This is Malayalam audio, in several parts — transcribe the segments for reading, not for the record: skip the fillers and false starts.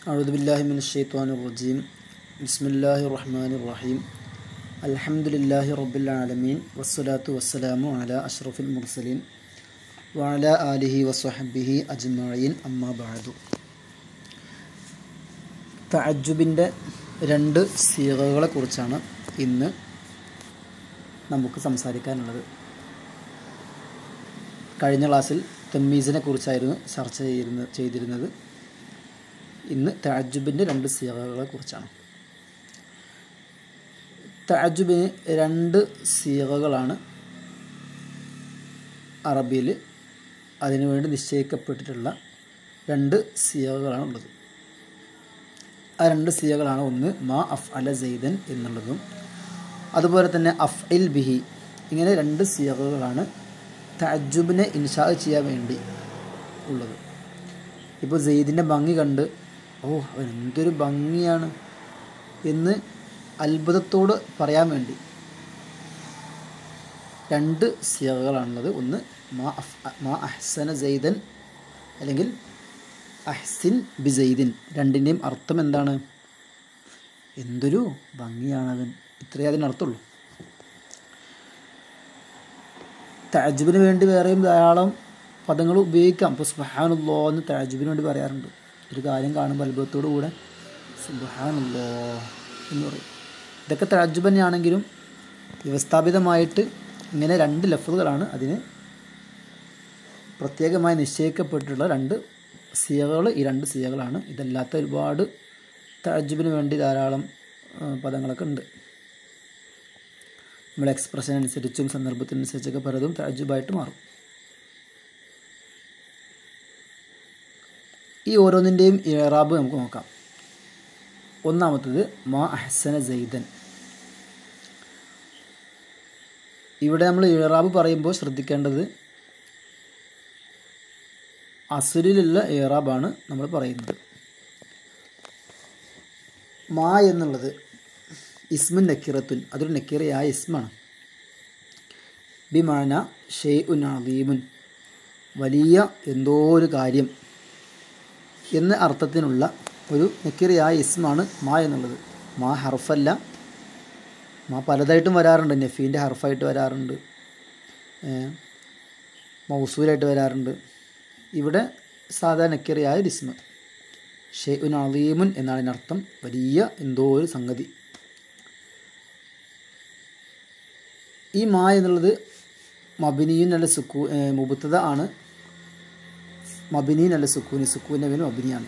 أعوذ بالله من الشيطان الرجيم بسم الله الرحمن الرحيم الحمد لله رب العالمين والصلاة والسلام على أشرف المرسلين وعلى آله وصحبه أجمعين أما بعد തഅജ്ജുബിൻ്റെ രണ്ട് സീഗകളെ കുറിച്ചാണ് ഇന്ന് നമുക്ക് സംസാരിക്കാനുള്ളത്. കഴിഞ്ഞ ക്ലാസ്സിൽ തമ്മീസിനെ കുറിച്ചായിരുന്നു ചർച്ച ചെയ്തിരുന്നത്. ഇന്ന് തഅജ്ജുബിൻ്റെ രണ്ട് സീഗകളെ കുറിച്ചാണ്. തഅജ്ജുബിന് രണ്ട് സീഗകളാണ് അറബിയിൽ അതിനുവേണ്ടി നിശ്ചയിക്കപ്പെട്ടിട്ടുള്ള രണ്ട് സീഗകളാണ് ഉള്ളത്. ആ രണ്ട് സീഗകളാണ് ഒന്ന് മാ അഫ്അല സൈദൻ എന്നുള്ളതും അതുപോലെ തന്നെ അഫ്ഇൽ ബിഹി. ഇങ്ങനെ രണ്ട് സീഗകളാണ് തഅജ്ജുബിനെ ഇൻഷാ ചെയ്യാൻ വേണ്ടി ഉള്ളത്. ഇപ്പോൾ സെയ്ദിൻ്റെ ഭംഗി കണ്ട് അവൻ എന്തൊരു ഭംഗിയാണ് എന്ന് അത്ഭുതത്തോട് പറയാൻ വേണ്ടി രണ്ട് സീഗകളാണുള്ളത്. ഒന്ന് മാ അഹ്സന സെയ്ദൻ അല്ലെങ്കിൽ അഹ്സിൻ ബി സെയ്ദിൻ. രണ്ടിൻ്റെയും അർത്ഥം എന്താണ്? എന്തൊരു ഭംഗിയാണവൻ, ഇത്രയേ അതിനർത്ഥമുള്ളൂ. തഅജ്ജുബിന് വേണ്ടി വേറെയും ധാരാളം പദങ്ങൾ ഉപയോഗിക്കാം. ഇപ്പോൾ സുബ്ഹാനല്ലാഹ് എന്ന് തഅജ്ജുബിന് വേണ്ടി പറയാറുണ്ട്. ഒരു കാര്യം കാണുമ്പോൾ അത്ഭുതത്തോടു കൂടെ സുബ്ഹാനല്ലാഹ് എന്ന് പറയും. ഇതൊക്കെ തഅജ്ജുബ് തന്നെയാണെങ്കിലും വ്യവസ്ഥാപിതമായിട്ട് ഇങ്ങനെ രണ്ട് ലഫ്ളുകളാണ് അതിന് പ്രത്യേകമായി നിശ്ചയിക്കപ്പെട്ടിട്ടുള്ള രണ്ട് സീഗകൾ. ഈ രണ്ട് സീഗകളാണ്. ഇതല്ലാത്ത ഒരുപാട് തഅജ്ജുബിന് വേണ്ടി ധാരാളം പദങ്ങളൊക്കെ ഉണ്ട്. നമ്മുടെ എക്സ്പ്രഷൻ അനുസരിച്ചും സന്ദർഭത്തിനനുസരിച്ചൊക്കെ പലതും തഅജ്ജുബായിട്ട് മാറും. ഈ ഓരോന്നിൻ്റെയും ഇഅ്റാബ് നമുക്ക് നോക്കാം. ഒന്നാമത്തത് മാ അഹ്സന സൈദൻ. ഇവിടെ നമ്മൾ ഇഅ്റാബ് പറയുമ്പോൾ ശ്രദ്ധിക്കേണ്ടത് അസ്ലിലുള്ള ഇഅ്റാബാണ് നമ്മൾ പറയുന്നത്. മാ എന്നുള്ളത് ഇസ്മുൻ നക്കിറത്തുൻ, അതൊരു നക്കിറയായ ഇസ്മാണ്. ബിമാന ഷൈഉൻ അളീമുൻ, വലിയ എന്തോ ഒരു കാര്യം എന്ന അർത്ഥത്തിനുള്ള ഒരു നക്കിറയായ ഇസ്മാണ് മാ എന്നുള്ളത്. മാ ഹർഫല്ല. മാ പലതായിട്ടും വരാറുണ്ട്. നഫീൻ്റെ ഹർഫായിട്ട് വരാറുണ്ട്, മൗസൂലായിട്ട് വരാറുണ്ട്. ഇവിടെ സാധാരണ നക്കിറയായ ഇസ്മ. ഷൈഉൻ അളീമുൻ എന്നാണ് ഇതിനർത്ഥം, വലിയ എന്തോ ഒരു സംഗതി. ഈ മാ എന്നുള്ളത് മബിനിയുൻ അല്ല മുബത്തദ ആണ്. മബിനിയുൻ അല്ല സുക്കൂൻ്റെ പേര് മബിനിയാണ്.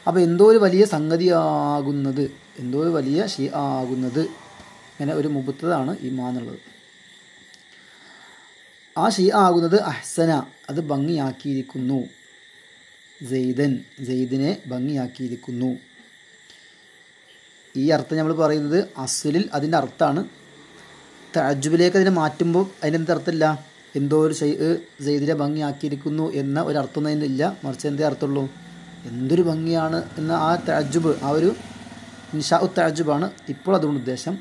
അപ്പോൾ എന്തോ ഒരു വലിയ സംഗതി ആകുന്നത്, എന്തോ ഒരു വലിയ ഷീ ആകുന്നത്, ഇങ്ങനെ ഒരു മുബത്തദാണ് ഈ മാ എന്നുള്ളത്. ആ ഷീ ആകുന്നത് അഹ്സന, അത് ഭംഗിയാക്കിയിരിക്കുന്നു. സെയ്ദിനെ ഭംഗിയാക്കിയിരിക്കുന്നു. ഈ അർത്ഥം നമ്മൾ പറയുന്നത് അസ്ലിൽ അതിൻ്റെ അർത്ഥമാണ്. തഅജ്ജുബിലേക്ക് അതിനെ മാറ്റുമ്പോൾ അതിനെന്ത് അർത്ഥമില്ല? എന്തോ ഒരു സെയ്ദിനെ ഭംഗിയാക്കിയിരിക്കുന്നു എന്ന ഒരർത്ഥമൊന്നും അതിനില്ല. മറിച്ച് എന്തേ അർത്ഥമുള്ളൂ? എന്തൊരു ഭംഗിയാണ് എന്ന ആ തഅജ്ജുബ്, ആ ഒരു ഇൻഷാ തഅജ്ജുബാണ് ഇപ്പോൾ അതുകൊണ്ട് ഉദ്ദേശം.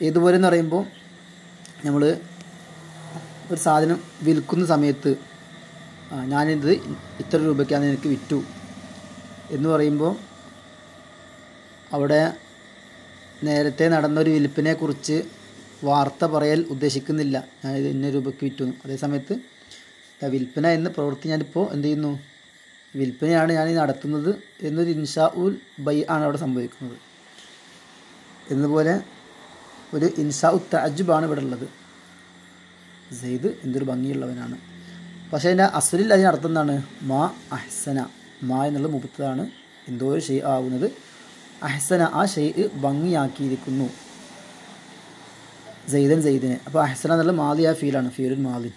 ഏതുപോലെ എന്ന് പറയുമ്പോൾ നമ്മൾ ഒരു സാധനം വിൽക്കുന്ന സമയത്ത് ഞാനിത് ഇത്ര രൂപയ്ക്കാണ് എനിക്ക് വിറ്റു എന്ന് പറയുമ്പോൾ അവിടെ നേരത്തെ നടന്നൊരു വിൽപ്പനയെക്കുറിച്ച് വാർത്ത പറയൽ ഉദ്ദേശിക്കുന്നില്ല. ഞാനിത് ഇന്ന രൂപയ്ക്ക് വിറ്റു. അതേസമയത്ത് വിൽപ്പന എന്ന പ്രവൃത്തി ഞാനിപ്പോൾ എന്ത് ചെയ്യുന്നു? വിൽപ്പനയാണ് ഞാൻ നടത്തുന്നത് എന്നൊരു ഇൻഷാ ഉൽ ബൈ ആണ് അവിടെ സംഭവിക്കുന്നത്. എന്നതുപോലെ ഒരു ഇൻഷാ ഉ തഅജ്ജുബാണ് ഇവിടെ ഉള്ളത്. സെയ്ദ് എന്തൊരു ഭംഗിയുള്ളവനാണ്. പക്ഷേ അതിൻ്റെ അസ്ലിൽ അതിനർത്ഥം എന്താണ്? മാ അഹ്സന. മാ എന്നുള്ള മുബത്തദാണ്. എന്തോ ഒരു ഷെയ് ആകുന്നത്. അഹ്സന, ആ ഷെയ് ഭംഗിയാക്കിയിരിക്കുന്നു. സെയ്ദിനെ. അപ്പോൾ അഹ്സന എന്നുള്ള മാലിയായ ഫീലാണ്, ഫീലുൽ മാലി.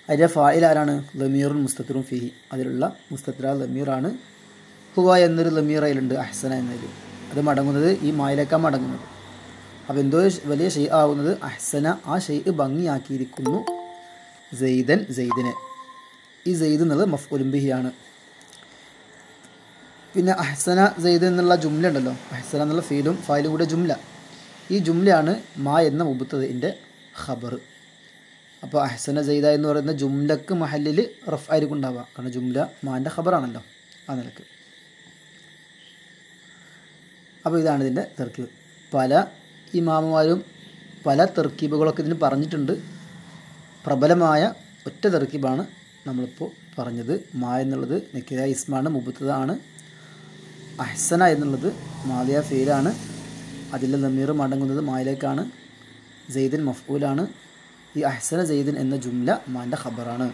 അതിൻ്റെ ഫായിൽ ആരാണ്? ലമീറുൻ മുസ്തത്തിറും ഫീഹി. അതിലുള്ള മുസ്തത്തിറ ലമീറാണ്. ഹുവ എന്നൊരു ലമീർ അതിലുണ്ട് അഹ്സന എന്നതിൽ. അത് മടങ്ങുന്നത് ഈ മായിലേക്കാണ് മടങ്ങുന്നത്. അപ്പോൾ എന്തോ വലിയ ഷെയ് ആകുന്നത് അഹ്സന, ആ ഷെയ് ഭംഗിയാക്കിയിരിക്കുന്നു. സെയ്ദിനെ. ഈ സെയ്ദ് എന്നുള്ളത് മഫ്ഊലുൻ ബിഹിയാണ്. പിന്നെ അഹ്സന സെയ്ദ് എന്നുള്ള ജുംല ഉണ്ടല്ലോ, അഹ്സന എന്നുള്ള ഫീലും ഫായിലും കൂടെ ജുംല. ഈ ജുംലയാണ് മാ എന്ന മുബത്തദിൻ്റെ ഖബർ. അപ്പോൾ അഹ്സന സെയ്ദ എന്ന് പറയുന്ന ജുംലക്ക് മഹല്ലിൽ റഫ് ആയിരിക്കും ഉണ്ടാവുക, കാരണം ജുംല മാൻ്റെ ഖബറാണല്ലോ ആ നിലക്ക്. അപ്പോൾ ഇതാണ് ഇതിൻ്റെ തർക്കീബ്. പല ഇമാമുമാരും പല തർക്കീബുകളൊക്കെ ഇതിന് പറഞ്ഞിട്ടുണ്ട്. പ്രബലമായ ഒറ്റ തർക്കീബാണ് നമ്മളിപ്പോൾ പറഞ്ഞത്. മാ എന്നുള്ളത് നക്കിര ഇസ്മാണ്, മുബത്തദ ആണ്. അഹ്സന എന്നുള്ളത് മാദിയ ഫീലാണ്, അതിലെ ലമീർ മടങ്ങുന്നത് മായിലേക്കാണ്. സെയ്ദിൻ മഫ്ഊലാണ്. ഈ അഹ്സന സെയ്ദിൻ എന്ന ജുംല മാൻ്റെ ഖബറാണ്.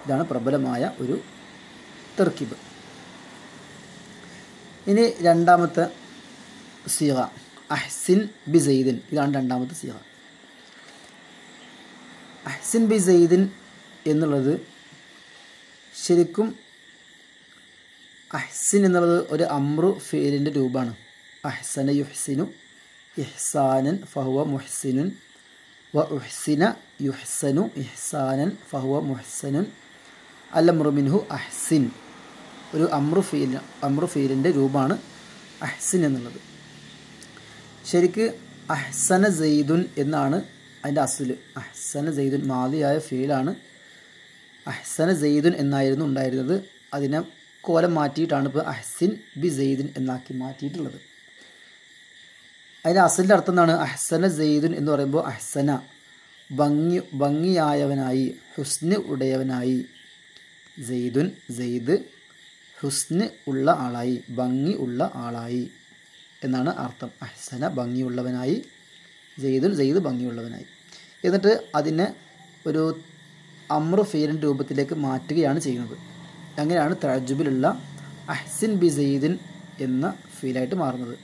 ഇതാണ് പ്രബലമായ ഒരു തർക്കീബ്. ഇനി രണ്ടാമത്തെ സീഗ അഹ്സിൻ ബി സെയ്ദിൻ. ഇതാണ് രണ്ടാമത്തെ സീഗ. അഹ്സിൻ ബി സെയ്ദിൻ എന്നുള്ളത് ശരിക്കും അഹ്സിൻ എന്നുള്ളത് ഒരു അമ്രു ഫീലിൻ്റെ രൂപമാണ്. അഹ്സന യുഹ്സിനു ഇഹ്സാനൻ ഫഹുവ മുഹ്സിനുൻ വ ഉഹ്സിന യുഹ്സനു ഇഹ്സാനൻ ഫഹുവ മുഹ്സനുൻ അൽ-അംറു മിൻഹു അഹ്സിൻ. ഒരു അമ്രു ഫീലിൻ്റെ രൂപമാണ് അഹ്സിൻ എന്നുള്ളത്. ശരിക്ക് അഹ്സന സെയ്ദുൻ എന്നാണ് അതിൻ്റെ അസ്ല്. അഹ്സന സെയ്ദുൻ മാദിയായ ഫീലാണ്. അഹ്സന സെയ്ദുൻ എന്നായിരുന്നു ഉണ്ടായിരുന്നത്. അതിനെ കോലം മാറ്റിയിട്ടാണ് ഇപ്പോൾ അഹ്സിൻ ബി സെയ്ദിൻ എന്നാക്കി മാറ്റിയിട്ടുള്ളത്. അതിൻ്റെ അസലിൻ്റെ അർത്ഥം എന്താണ്? അഹ്സന സെയ്ദുൻ എന്ന് പറയുമ്പോൾ അഹ്സന ഭംഗിയായവനായി, ഹുസ്ന് ഉടയവനായി. സെയ്ദുൻ സെയ്ദ് ഹുസ്ന് ഉള്ള ആളായി, ഭംഗി ഉള്ള ആളായി എന്നാണ് അർത്ഥം. അഹ്സന ഭംഗിയുള്ളവനായി, സെയ്ദുൻ സെയ്ദ് ഭംഗിയുള്ളവനായി. എന്നിട്ട് അതിനെ ഒരു അമ്രു ഫീലിൻ്റെ രൂപത്തിലേക്ക് മാറ്റുകയാണ് ചെയ്യുന്നത്. അങ്ങനെയാണ് തഅജ്ജുബിലുള്ള അഹ്സിൻ ബി സെയ്ദിൻ എന്ന ഫീലായിട്ട് മാറുന്നത്.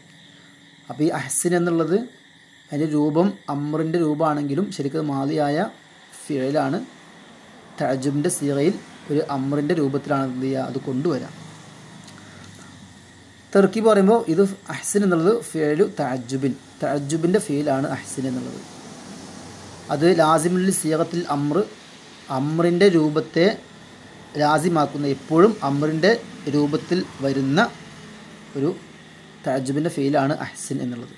അപ്പോൾ ഈ അഹ്സിൻ എന്നുള്ളത് അതിൻ്റെ രൂപം അമ്രിൻ്റെ രൂപമാണെങ്കിലും ശരിക്കും മാദിയായ ഫീലാണ്. തഅജ്ജുബിൻ്റെ സീഗയിൽ ഒരു അമ്രിൻ്റെ രൂപത്തിലാണ് എന്ത് ചെയ്യുക, അത് കൊണ്ടുവരാം. തർക്കീബ് പറയുമ്പോൾ ഇത് അഹ്സിൻ എന്നുള്ളത് ഫീലു തഅജ്ജുബിൻ്റെ ഫീലാണ് അഹ്സിൻ എന്നുള്ളത്. അത് ലാസിമുൽ സീഗത്തിൽ അമ്രിൻ്റെ രൂപത്തെ ലാസിമാക്കുന്ന, എപ്പോഴും അമ്രിൻ്റെ രൂപത്തിൽ വരുന്ന ഒരു തഅജ്ജുബിൻ്റെ ഫീലാണ് അഹ്സിൻ എന്നുള്ളത്.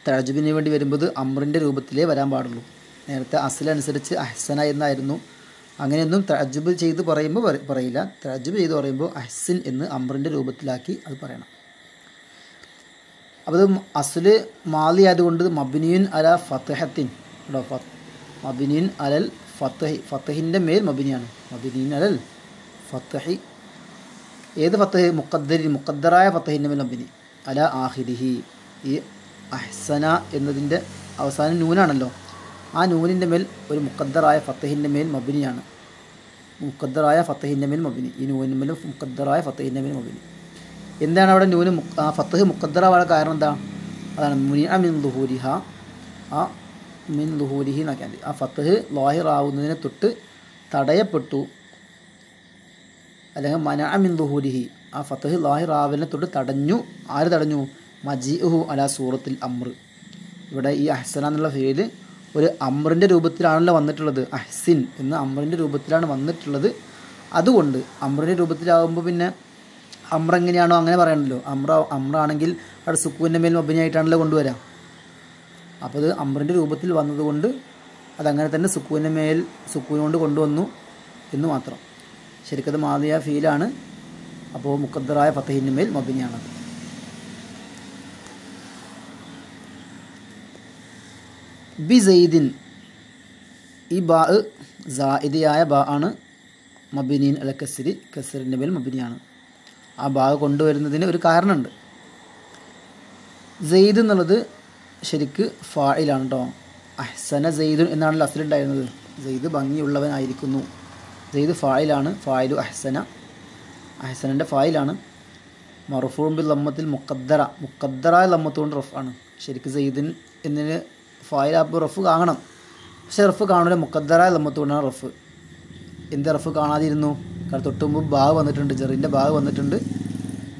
തഅജ്ജുബിന് വേണ്ടി വരുമ്പോൾ അമ്രിൻ്റെ രൂപത്തിലേ വരാൻ പാടുള്ളൂ. നേരത്തെ അസ്ലനുസരിച്ച് അഹ്സന എന്നായിരുന്നു. അങ്ങനെയൊന്നും തഅജ്ജുബ് ചെയ്ത് പറയുമ്പോൾ പറയില്ല. തഅജ്ജുബ് ചെയ്ത് പറയുമ്പോൾ അഹ്സിൻ എന്ന് അമ്രിൻ്റെ രൂപത്തിലാക്കി അത് പറയണം. അപ്പോൾ അത് അസ്ല് മാലി ആയതുകൊണ്ട് മബ്നിയുൻ അല ഫത്ഹത്തിൻ, മബ്നിയുൻ അലൽ ഫത്ഹി, ഫത്ഹിൻ്റെ മേൽ മബ്നിയാണ്. മബ്നിയുൻ അലൽ ഫത്ഹി, ഏത് ഫത്ഹ്? മുഖദ്ദറായ ഫത്ഹിൻ്റെ മേൽ മബ്നി, അല ആഖിരിഹി. ഈ അഹ്സന എന്നതിൻ്റെ അവസാനം നൂനാണല്ലോ, ആ നൂനിൻ്റെ മേൽ ഒരു മുഖദ്ദറായ ഫത്ഹിൻ്റെ മേൽ മബ്നിയാണ്. മുഖദ്ദറായ ഫത്ഹിൻ്റെ മേൽ മബ്നി, ഈ നൂനിൻ്റെ മേൽ മുഖദ്ദറായ ഫത്ഹിൻ്റെ മേൽ മബ്നി. എന്താണ് അവിടെ നൂന് ഫത്ഹ് മുഖദ്ദറാവാൻ കാരണം എന്താ? അതാണ് മുനിഅ മിൻ ളുഹൂരിഹ, ആ മിൻ ളുഹൂരിഹി എന്നൊക്കെയാണ്. ആ ഫത്ഹ് ലാഹിറാവുന്നതിനെ തൊട്ട് തടയപ്പെട്ടു, അല്ലെങ്കിൽ മനഅ മിൻ ളുഹൂരിഹി, ആ ഫത്ഹ് ലാഹിറാവലിനെ തൊട്ട് തടഞ്ഞു. ആര് തടഞ്ഞു? മജീഉഹു അലാ സൂറത്തിൽ അമ്ർ. ഇവിടെ ഈ അഹ്സന എന്നുള്ള ഫീല് ഒരു അമ്രിൻ്റെ രൂപത്തിലാണല്ലോ വന്നിട്ടുള്ളത്. അഹ്സിൻ എന്ന അമ്രിൻ്റെ രൂപത്തിലാണ് വന്നിട്ടുള്ളത്. അതുകൊണ്ട് അമ്രിൻ്റെ രൂപത്തിലാകുമ്പോൾ പിന്നെ അമ്ര എങ്ങനെയാണോ അങ്ങനെ പറയണമല്ലോ. അമ്രാണെങ്കിൽ അവിടെ സുക്കൂൻ്റെ മേൽ മബ്നിയായിട്ടാണല്ലോ കൊണ്ടുവരാം. അപ്പോൾ അത് അമ്രിൻ്റെ രൂപത്തിൽ വന്നതുകൊണ്ട് അതങ്ങനെ തന്നെ സുക്കൂൻ്റെ മേൽ സുക്കൂൻ കൊണ്ട് കൊണ്ടുവന്നു എന്ന് മാത്രം. ശരിക്കത് മാദിയ ഫീലാണ്. അപ്പോൾ മുഖദ്ദറായ ഫത്ഹിൻ്റെ മേൽ മബ്നിയാണത്. ബി സെയ്ദിൻ, ഈ ബാ സായിദയായ ബാ ആണ്. മബ്നിൻ അല കസ്രി, കസ്റിൻ്റെ മേൽ മബ്നിയാണ്. ആ ബാ കൊണ്ടുവരുന്നതിന് ഒരു കാരണമുണ്ട്. സെയ്ദ് എന്നുള്ളത് ശരിക്ക് ഫായിലാണ് കേട്ടോ. അഹ്സന സെയ്ദുൻ എന്നാണല്ലോ അസ്ലുണ്ടായിരുന്നത്. സെയ്ദ് ഭംഗിയുള്ളവനായിരിക്കുന്നു. സെയ്ദ് ഫായിലാണ്. ഫായിലു അഹ്സന, അഹ്സനൻ്റെ ഫായിലാണ്. മർഫൂഉൻ ബിൽ ലമ്മത്തിൽ മുഖദ്ദറായ ലമ്മത്തുകൊണ്ട് റഫ് ആണ്. ശരിക്ക് സെയ്ദിൻ എന്നതിന് ഫായിലാപ്പോൾ റഫ് കാണണം, പക്ഷേ റഫ് കാണില്ല. മുഖദ്ദറായ ലമ്മത്തുകൊണ്ടാണ് റഫ്. എന്ത് റഫ് കാണാതിരുന്നു? കാരണം തൊട്ട് മുമ്പ് ബാഗ് വന്നിട്ടുണ്ട്, ജെറിൻ്റെ ബാഗ് വന്നിട്ടുണ്ട്.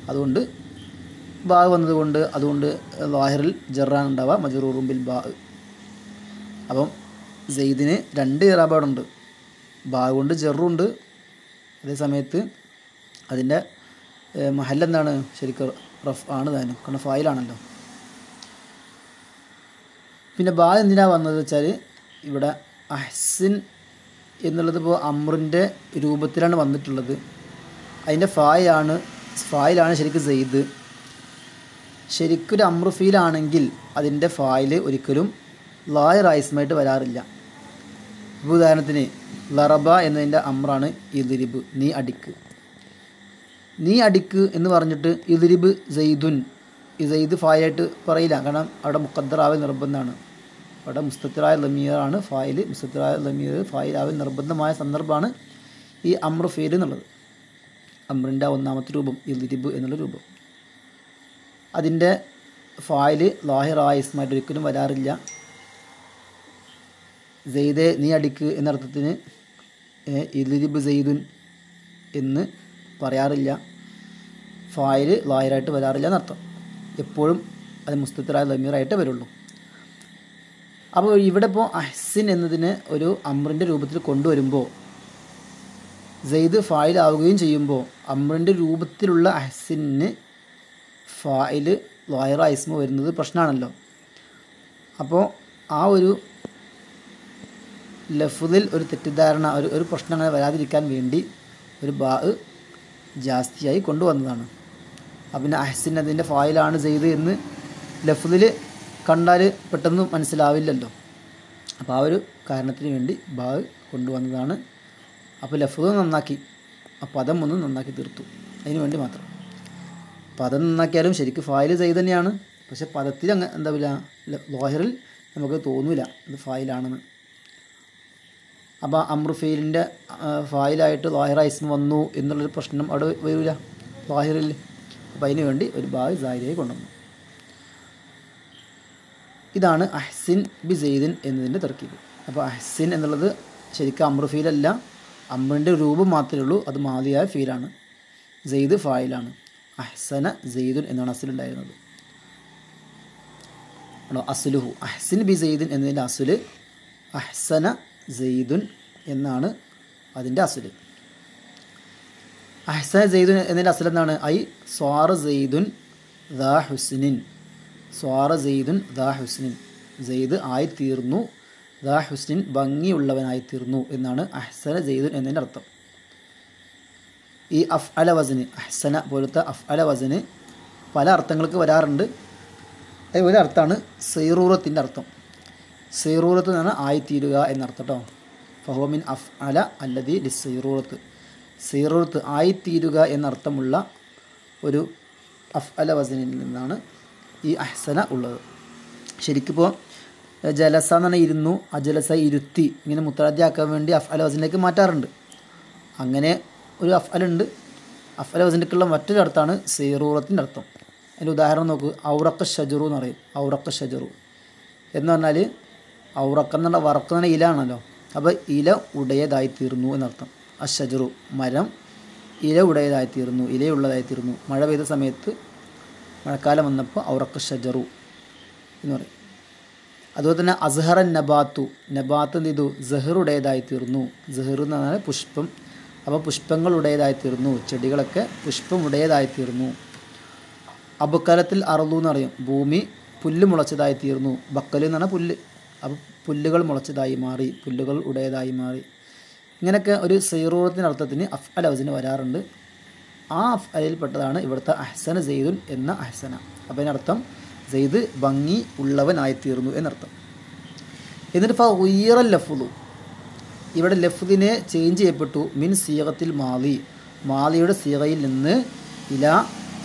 അതുകൊണ്ട് ബാഗ് വന്നതുകൊണ്ട് അതുകൊണ്ട് ലാഹിറിൽ ജെറാണ് ഉണ്ടാവുക, മജ്റൂറും ബിൽ ബാഗ്. അപ്പം സെയ്ദിന് രണ്ട് ഇറാബാടുണ്ട്. ബാഗ് കൊണ്ട് ജെറുണ്ട്, അതേ സമയത്ത് അതിൻ്റെ മഹല്ലെന്താണ്? ശരിക്കും റഫ് ആണ് താനും, കാരണം ഫായിലാണല്ലോ. പിന്നെ ബാ എന്തിനാണ് വന്നത് വെച്ചാൽ ഇവിടെ അഹ്സിൻ എന്നുള്ളത് ഇപ്പോൾ അമ്രിൻ്റെ രൂപത്തിലാണ് വന്നിട്ടുള്ളത്. അതിൻ്റെ ഫായിലാണ് ശരിക്കും സെയ്ദ്. ശരിക്കൊരു അമ്രു ഫീലാണെങ്കിൽ അതിൻ്റെ ഫായിൽ ഒരിക്കലും ലാഹിർ ഐസ്മായിട്ട് വരാറില്ല. ഇപ്പോൾ ഉദാഹരണത്തിന് ലറബ എന്നതിൻ്റെ അമ്രാണ് ഇദ്രിബ്, നീ അടിക്ക്. നീ അടിക്ക് എന്ന് പറഞ്ഞിട്ട് ഇദ്രിബ് സെയ്ദുൻ, ഈ സെയ്ദ് ഫായിലായിട്ട് പറയില്ല. കാരണം അവിടെ മുഖദ്ദറാവൽ നിർബന്ധമാണ്. അവിടെ മുസ്തത്തിറായ ലമീറാണ് ഫായിൽ. മുസ്തത്തിറായ ലമീർ ഫായിലാവൽ നിർബന്ധമായ സന്ദർഭമാണ് ഈ അമ്രു ഫീൽ എന്നുള്ളത്. അമ്രിൻ്റെ ഒന്നാമത്തെ രൂപം ഇദ്രിബ് എന്നുള്ള രൂപം. അതിൻ്റെ ഫായിൽ ലാഹിറായ ഇസ്മായിട്ട് ഒരിക്കലും വരാറില്ല. സെയ്ദെ നീ അടിക്ക് എന്നർത്ഥത്തിന് ഇദ്രിബ് സെയ്ദുൻ എന്ന് പറയാറില്ല. ഫായിൽ ലാഹിറായിട്ട് വരാറില്ല എന്നർത്ഥം. എപ്പോഴും അത് മുസ്തത്തിറായ ലമീറായിട്ടേ വരുള്ളൂ. അപ്പോൾ ഇവിടെ ഇപ്പോൾ അഹ്സിൻ എന്നതിനെ ഒരു അമ്രിൻ്റെ രൂപത്തിൽ കൊണ്ടുവരുമ്പോൾ സെയ്ദ് ഫായിലാവുകയും ചെയ്യുമ്പോൾ അമ്രിൻ്റെ രൂപത്തിലുള്ള അഹ്സിന് ഫായിൽ ലാഹിറ ഇസ്മ വരുന്നത് പ്രശ്നമാണല്ലോ. അപ്പോൾ ആ ഒരു ലഫ്ദിൽ ഒരു തെറ്റിദ്ധാരണ, ഒരു പ്രശ്നം അങ്ങനെ വരാതിരിക്കാൻ വേണ്ടി ഒരു ബാ ജാസ്തിയായി കൊണ്ടുവന്നതാണ്. അപ്പം പിന്നെ അഹ്സിൻ അതിൻ്റെ ഫായിലാണ് സെയ്ദ് എന്ന് ലഫ്ദിൽ കണ്ടാൽ പെട്ടെന്ന് മനസ്സിലാവില്ലല്ലോ. അപ്പോൾ ആ ഒരു കാരണത്തിന് വേണ്ടി ബാ കൊണ്ടുവന്നതാണ്. അപ്പോൾ ലഫ്ദ് നന്നാക്കി, ആ പദം ഒന്ന് നന്നാക്കി തീർത്തു, അതിന് വേണ്ടി മാത്രം. പദം നന്നാക്കിയാലും ശരിക്കും ഫായിൽ സെയ്ദ് തന്നെയാണ്. പക്ഷെ പദത്തിൽ അങ്ങ് എന്താ പറയുക, ലാഹിറിൽ നമുക്ക് തോന്നില്ല ഇത് ഫായിലാണെന്ന്. അപ്പോൾ അമ്രു ഫെയിലിൻ്റെ ഫായിലായിട്ട് ലാഹിറ ഇസ്മ വന്നു എന്നുള്ളൊരു പ്രശ്നം അവിടെ വരില്ല ലാഹിറിൽ. അപ്പോൾ അതിന് വേണ്ടി ഒരു ബാ സായിദായി കൊണ്ടുവന്നു. ഇതാണ് അഹ്സിൻ ബി സെയ്ദിൻ എന്നതിൻ്റെ തർക്കീബ്. അപ്പോൾ അഹ്സിൻ എന്നുള്ളത് ശരിക്കും അമ്രു ഫീലല്ല, അമ്രിൻ്റെ രൂപം മാത്രമേ ഉള്ളൂ. അത് മാദിയായ ഫീലാണ്. സെയ്ദ് ഫായിലാണ്. അഹ്സന സെയ്ദുൻ എന്നാണ് അസുലുണ്ടായിരുന്നത്. ആണോ അസുലുഹു അഹ്സിൻ ബി സെയ്ദിൻ എന്നതിൻ്റെ അസുല് അഹ്സന സെയ്ദുൻ എന്നാണ് അതിൻ്റെ അസുല്. അഹ്സന സെയ്ദുൻ എന്നതിൻ്റെ അസുൽ എന്താണ്? ഐ സ്വാറ സെയ്ദുൻ ദാ ഹുസ്നിൻ. സ്വാറ സെയ്ദുൻ ദാ ഹുസ്നിൻ, സെയ്ദ് ആയിത്തീർന്നു, ദാ ഹുസ്നിൻ ഭംഗിയുള്ളവനായിത്തീർന്നു എന്നാണ് അഹ്സന സെയ്ദുൻ എന്നതിൻ്റെ അർത്ഥം. ഈ അഫ് അല വസന്, അഹ്സന പോലത്തെ അഫ് അല വസന് പല അർത്ഥങ്ങൾക്ക് വരാറുണ്ട്. അതേപോലെ അർത്ഥമാണ് സൈറൂറത്തിൻ്റെ അർത്ഥം. സൈറൂറത്ത് എന്ന് പറഞ്ഞാൽ ആയിത്തീരുക എന്നർത്ഥം കേട്ടോ. ഫഹോമിൻ അഫ് അല അല്ലതി ലി സൈറൂറത്ത്, സൈറൂറത്ത് ആയിത്തീരുക എന്നർത്ഥമുള്ള ഒരു അഫ് അല വസനിൽ നിന്നാണ് ഈ അഹ്സന ഉള്ളത്. ശരിക്കിപ്പോൾ ജലസ എന്ന് പറഞ്ഞാൽ ഇരുന്നു, അജലസ ഇരുത്തി, ഇങ്ങനെ മുത്തറാദിയാക്കാൻ വേണ്ടി അഫ് അല വസനിലേക്ക് മാറ്റാറുണ്ട്. അങ്ങനെ ഒരു അഫ് അലുണ്ട്. അഫ് അല വസനിലേക്കുള്ള മറ്റൊരു അർത്ഥമാണ് സൈറൂറത്തിൻ്റെ അർത്ഥം. അതിൻ്റെ ഉദാഹരണം നോക്ക്, ഔറക്ക ഷജറു എന്ന് പറയും. ഔറക്ക ഷജറു എന്ന് പറഞ്ഞാൽ ഔറക്ക എന്ന് പറഞ്ഞാൽ വറക്ക എന്ന് പറഞ്ഞാൽ ഇല ആണല്ലോ. അപ്പോൾ ഇല ഉടയതായിത്തീർന്നു എന്നർത്ഥം. അഷജറു മരം ഇല ഉടയതായിത്തീർന്നു, ഇലയുള്ളതായിത്തീർന്നു. മഴ പെയ്ത സമയത്ത് മഴക്കാലം വന്നപ്പോൾ ഔറക്ക ഷജറു എന്ന് പറയും. അതുപോലെ തന്നെ അസ്ഹറൻ നബാത്തു, നബാത്ത് എന്ത് ചെയ്തു? സഹറുടേതായിത്തീർന്നു. സഹർ എന്ന് പറഞ്ഞാൽ പുഷ്പം. അപ്പോൾ പുഷ്പങ്ങളുടേതായിത്തീർന്നു, ചെടികളൊക്കെ പുഷ്പമുടേതായിത്തീർന്നു. അബുക്കലത്തിൽ അറുതു എന്ന് പറയും, ഭൂമി പുല്ല് മുളച്ചതായിത്തീർന്നു. ബക്കൽ എന്ന് പറഞ്ഞാൽ പുല്ല്, അപ്പോൾ പുല്ലുകൾ മുളച്ചതായി മാറി, പുല്ലുകൾ ഉടയതായി മാറി. ഇങ്ങനെയൊക്കെ ഒരു സൈറൂറത്തിൻ്റെ അർത്ഥത്തിന് അഫ് അൽ വസന് വരാറുണ്ട്. ആ അഫ് അലിൽപ്പെട്ടതാണ് ഇവിടുത്തെ അഹ്സന സെയ്ദുൻ എന്ന അഹ്സന. അപ്പോൾ അതിനർത്ഥം സെയ്ദ് ഭംഗി ഉള്ളവനായിത്തീർന്നു എന്നർത്ഥം. എന്നിട്ട് ഫഉയ്യിറൽ ലഫ്ളു, ഇവിടെ ലഫ്ദിനെ ചേഞ്ച് ചെയ്യപ്പെട്ടു. മിൻ സീഗത്തിൽ മാലി, മാലിയുടെ സീഗയിൽ നിന്ന് ഇലാ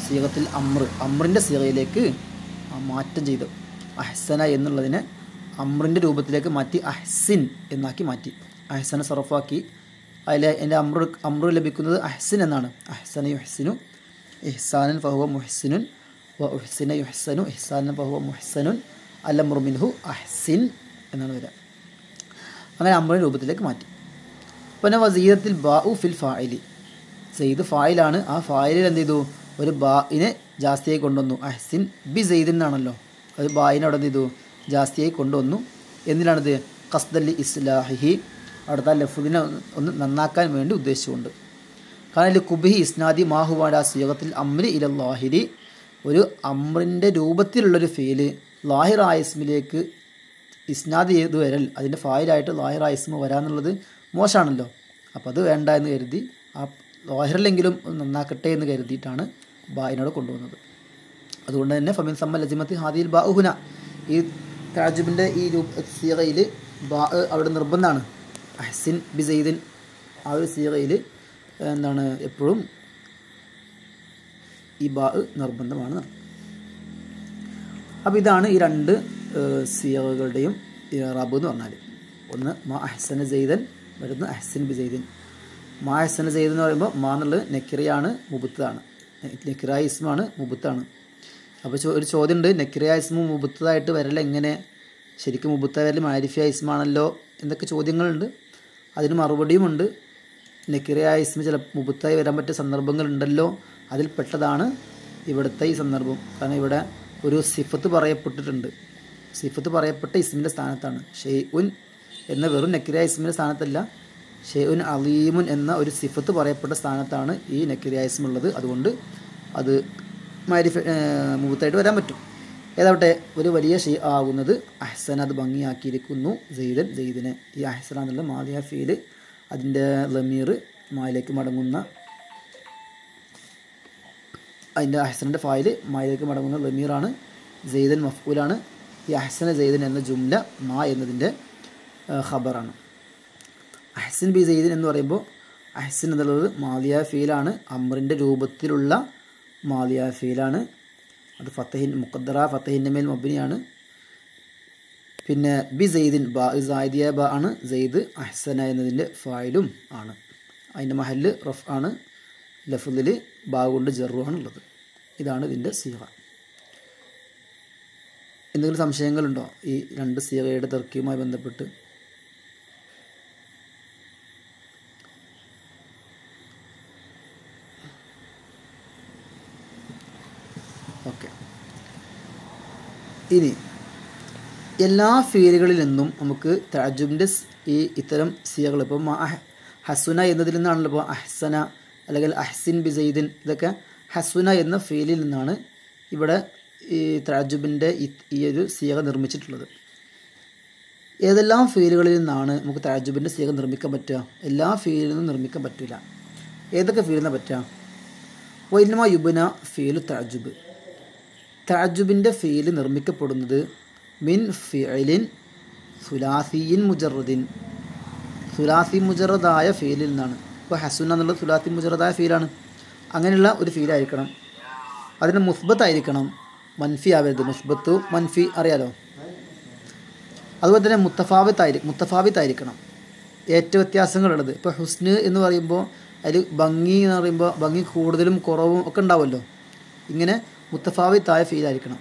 സീഗത്തിൽ അമ്ര, അമ്രിൻ്റെ സീഗയിലേക്ക് മാറ്റം ചെയ്തു. അഹ്സന എന്നുള്ളതിനെ അമ്രിൻ്റെ രൂപത്തിലേക്ക് മാറ്റി അഹ്സിൻ എന്നാക്കി മാറ്റി. അഹ്സന സറഫാക്കി. അതിൽ എൻ്റെ അമ്രു ലഭിക്കുന്നത് അഹ്സിൻ എന്നാണ്. അഹ്സന യുഹ്സിനു ഇഹ്സാനൻ ഫഹുവ മുഹ്സിനുൻ വ ഉഹ്സിന യുഹ്സനു ഇഹ്സാനൻ ഫഹുവ മുഹ്സനുൻ അൽ അമ്രു മിൻഹു അഹ്സിൻ എന്നാണ് വരിക. അങ്ങനെ അമ്രിൻ്റെ രൂപത്തിലേക്ക് മാറ്റി. പിന്നെ വസീദത്തിൽ ബാഉ ഫിൽ ഫായിലി, സെയ്ദ് ഫായിലാണ്. ആ ഫായിലിൽ എന്ത് ചെയ്തു? ഒരു ബായിനെ ജാസ്തിയായി കൊണ്ടുവന്നു. അഹ്സിൻ ബി സെയ്ദിൻ എന്നാണല്ലോ, ഒരു ബായിനെ അവിടെ എന്ത് ചെയ്തു? ജാസ്തിയായി കൊണ്ടുവന്നു. എന്തിനാണിത്? ഖസ്ദല്ലി ഇസ്ലാഹിഹി, അവിടുത്തെ ലഫ്ദിനെ ഒന്ന് നന്നാക്കാൻ വേണ്ടി ഉദ്ദേശിച്ചുകൊണ്ട്. കാരണം കുബിഹി ഇസ്നാദി മാഹുവാഡ സീഗത്തിൽ അമ്രി ഇല ലാഹിരി, ഒരു അമ്രിൻ്റെ രൂപത്തിലുള്ളൊരു ഫെയില് ലാഹിർ ആയിസ്മിലേക്ക് ഇസ്നാദ് ചെയ്ത് വരൽ അതിൻ്റെ ഫായിലായിട്ട് ലാഹിറായ ഇസ്മ വരാന്നുള്ളത് മോശമാണല്ലോ. അപ്പോൾ അത് വേണ്ട എന്ന് കരുതി ആ ലാഹിറിലെങ്കിലും നന്നാക്കട്ടെ എന്ന് കരുതിയിട്ടാണ് ബായിനോട് കൊണ്ടുവന്നത്. അതുകൊണ്ട് തന്നെ ഫമിൻ സമ്മ ലജിമത്തി ഹാദിൽ ബാ ഹുന, ഈ തഅജ്ജുബിൻ്റെ ഈ സീഗയിൽ ബാ അവിടെ നിർബന്ധമാണ്. അഹ്സിൻ ബി സൈദിൻ ആ ഒരു സീഗയിൽ എന്താണ് എപ്പോഴും ഈ ബാ നിർബന്ധമാണ്. അപ്പോൾ ഇതാണ് ഈ രണ്ട് സീഗകളുടെയും ഇറാബ് എന്ന് പറഞ്ഞാൽ. ഒന്ന് മാ അഹ്സന സെയ്ദൻ, വരുന്ന അഹ്സിൻ ബി സെയ്ദിൻ. മാ അഹ്സന സെയ്ദ് എന്ന് പറയുമ്പോൾ മാ എന്നുള്ളത് നെക്കിറയാണ്, മുബത്തതാണ്. നെക്കിറായ ഇസ്മാണ്, മുബത്താണ്. അപ്പോൾ ഒരു ചോദ്യമുണ്ട്, നെക്കിറായ ഇസ്മു മുബത്തതായിട്ട് വരൽ എങ്ങനെ? ശരിക്കും മുബത്ത വരൽ മാരിഫിയ ഇസ്മാണല്ലോ എന്നൊക്കെ ചോദ്യങ്ങളുണ്ട്. അതിന് മറുപടിയുമുണ്ട്. നെക്കിറായ ഇസ്മ ചില മുബത്തായി വരാൻ പറ്റിയ സന്ദർഭങ്ങളുണ്ടല്ലോ, അതിൽപ്പെട്ടതാണ് ഇവിടുത്തെ ഈ സന്ദർഭം. കാരണം ഇവിടെ ഒരു സിഫത്ത് പറയപ്പെട്ടിട്ടുണ്ട്. സിഫത്ത് പറയപ്പെട്ട ഇസ്മിൻ്റെ സ്ഥാനത്താണ്. ഷെയ്ഉൻ എന്ന വെറും നെക്കിറായ ഇസ്മിൻ്റെ സ്ഥാനത്തല്ല, ഷെയ്ഉൻ അലീമുൻ എന്ന ഒരു സിഫത്ത് പറയപ്പെട്ട സ്ഥാനത്താണ് ഈ നെക്കിറായ ഇസ്മ ഉള്ളത്. അതുകൊണ്ട് അത് മാരിഫ മുബത്തായിട്ട് വരാൻ പറ്റും. ഏതാവട്ടെ, ഒരു വലിയ ഷെയ് ആകുന്നത് അഹ്സൻ, അത് ഭംഗിയാക്കിയിരിക്കുന്നു. സെയ്ദൻ, സെയ്ദിനെ. ഈ അഹ്സന എന്നുള്ള മാദിയ ഫീല് അതിൻ്റെ ലമീർ മായിലേക്ക് മടങ്ങുന്ന, അതിൻ്റെ അഹ്സനിൻ്റെ ഫായിൽ മായിലേക്ക് മടങ്ങുന്ന ലമീറാണ്. സെയ്ദൻ മഫ്ഊലാണ്. ഈ അഹ്സന സെയ്ദൻ എന്ന ജുംല മാ എന്നതിൻ്റെ ഖബറാണ്. അഹ്സൻ ബി സെയ്ദൻ എന്ന് പറയുമ്പോൾ അഹ്സൻ എന്നുള്ളത് മാദിയ ഫീലാണ്, അമ്രിൻ്റെ രൂപത്തിലുള്ള മാദിയ ഫീലാണ്. അത് ഫത്തഹിൻ മുഖദ്ദറ ഫത്തഹിൻ്റെ മേൽ മബ്നിയാണ്. പിന്നെ ബി സെയ്ദിൻ ബാ സായിദിയ ബാ ആണ്. സെയ്ദ് അഹ്സന എന്നതിൻ്റെ ഫായിലും ആണ്. അതിൻ്റെ മഹല്ല് റഫ് ആണ്. ലഫ്ദിൽ ബാ കൊണ്ട് ജറുമാണ് ഉള്ളത്. ഇതാണ് ഇതിൻ്റെ സീഗ. എന്തെങ്കിലും സംശയങ്ങളുണ്ടോ ഈ രണ്ട് സീഗയുടെ തർക്കീവുമായി ബന്ധപ്പെട്ട്? ഓക്കെ. ഇനി എല്ലാ ഫീലുകളിൽ നിന്നും നമുക്ക് തഅജ്ജുബിൻ്റെ ഈ ഇത്തരം സീഗകൾ, ഇപ്പോൾ ഹസുന എന്നതിൽ നിന്നാണല്ലോ ഇപ്പോൾ അഹ്സന അല്ലെങ്കിൽ അഹ്സിൻ ബി സെയ്ദിൻ, ഇതൊക്കെ ഹസുന എന്ന ഫീലിൽ നിന്നാണ് ഇവിടെ ഈ തഅജ്ജുബിൻ്റെ ഈ ഒരു സീഗ നിർമ്മിച്ചിട്ടുള്ളത്. ഏതെല്ലാം ഫീലുകളിൽ നിന്നാണ് നമുക്ക് തഅജ്ജുബിൻ്റെ സീഗ നിർമ്മിക്കാൻ പറ്റുക? എല്ലാ ഫീലിൽ നിന്നും നിർമ്മിക്കാൻ പറ്റില്ല. ഏതൊക്കെ ഫീലിൽ നിന്നാണ് പറ്റുക? വൈനമ യുബന ഫീലു തഅജ്ജുബ്. തഅജ്ജുബിൻ്റെ ഫീല് നിർമ്മിക്കപ്പെടുന്നത് മിൻ ഫിഇലിൻ സുലാസിയിൻ മുജറദിൻ, സുലാസി മുജറദായ ഫീലിൽ നിന്നാണ്. ഇപ്പോൾ ഹസുന എന്നുള്ളത് സുലാസി മുജറദായ ഫീലാണ്. അങ്ങനെയുള്ള ഒരു ഫീലായിരിക്കണം. അതിന് മുസ്ബത്തായിരിക്കണം, മൻഫി ആവരുത്. മുസ്ബത്തു മൻഫി അറിയാലോ. അതുപോലെ തന്നെ മുത്തഫാവിത്തായിരിക്കണം. ഏറ്റവും വ്യത്യാസങ്ങളുള്ളത്. ഇപ്പോൾ ഹുസ്ന് എന്ന് പറയുമ്പോൾ അതിൽ ഭംഗി എന്ന് പറയുമ്പോൾ ഭംഗി കൂടുതലും കുറവും ഒക്കെ ഉണ്ടാവുമല്ലോ. ഇങ്ങനെ മുത്തഫാവിത്തായ ഫീലായിരിക്കണം.